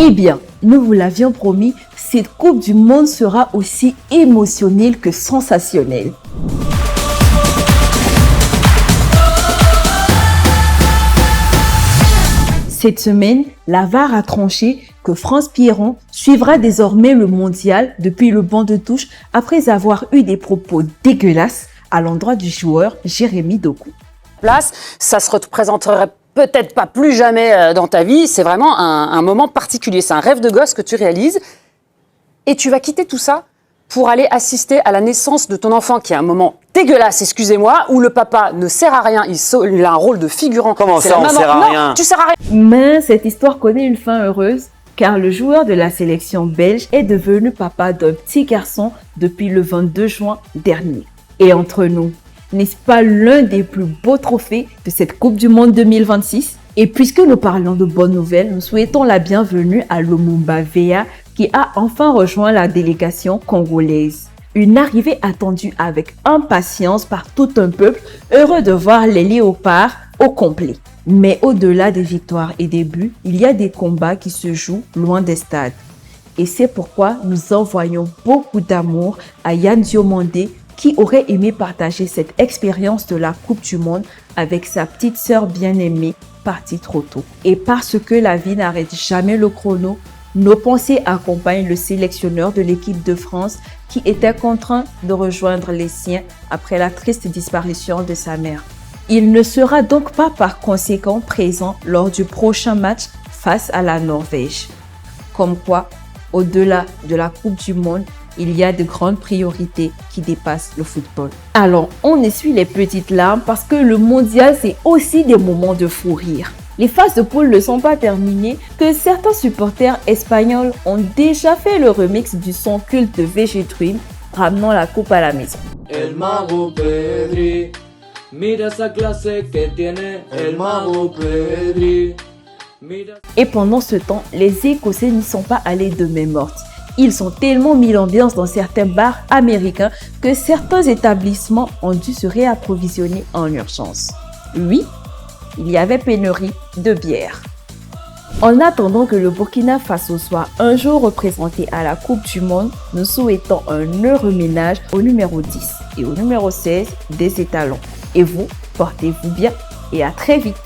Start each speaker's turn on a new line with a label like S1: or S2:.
S1: Eh bien, nous vous l'avions promis, cette Coupe du Monde sera aussi émotionnelle que sensationnelle. Cette semaine, la VAR a tranché que France Piron suivra désormais le mondial depuis le banc de touche après avoir eu des propos dégueulasses à l'endroit du joueur Jérémy Doku.
S2: Ça se représenterait peut-être pas plus jamais dans ta vie. C'est vraiment un moment particulier. C'est un rêve de gosse que tu réalises. Et tu vas quitter tout ça pour aller assister à la naissance de ton enfant, qui est un moment dégueulasse, excusez-moi, où le papa ne sert à rien, il a un rôle de figurant.
S3: Comment ça, on sert à rien?
S2: Non, tu sers à rien.
S1: Mais cette histoire connaît une fin heureuse, car le joueur de la sélection belge est devenu papa d'un petit garçon depuis le 22 juin dernier. Et entre nous, n'est-ce pas l'un des plus beaux trophées de cette Coupe du Monde 2026? Et puisque nous parlons de bonnes nouvelles, nous souhaitons la bienvenue à Lumumba Veya, qui a enfin rejoint la délégation congolaise. Une arrivée attendue avec impatience par tout un peuple, heureux de voir les léopards au complet. Mais au-delà des victoires et des buts, il y a des combats qui se jouent loin des stades. Et c'est pourquoi nous envoyons beaucoup d'amour à Yann Diomandé, qui aurait aimé partager cette expérience de la Coupe du Monde avec sa petite sœur bien-aimée, partie trop tôt. Et parce que la vie n'arrête jamais le chrono, nos pensées accompagnent le sélectionneur de l'équipe de France qui était contraint de rejoindre les siens après la triste disparition de sa mère. Il ne sera donc pas par conséquent présent lors du prochain match face à la Norvège. Comme quoi, au-delà de la Coupe du Monde, il y a de grandes priorités qui dépassent le football. Alors, on essuie les petites larmes parce que le mondial, c'est aussi des moments de fou rire. Les phases de poule ne sont pas terminées que certains supporters espagnols ont déjà fait le remix du son culte de VG Dream, ramenant la coupe à la maison.
S4: El mago Pedri, mira esa clase que tiene el mago Pedri.
S1: Et pendant ce temps, les Écossais n'y sont pas allés de main morte. Ils ont tellement mis l'ambiance dans certains bars américains que certains établissements ont dû se réapprovisionner en urgence. Oui, il y avait pénurie de bière. En attendant que le Burkina Faso soit un jour représenté à la Coupe du Monde, nous souhaitons un heureux ménage au numéro 10 et au numéro 16 des étalons. Et vous, portez-vous bien et à très vite.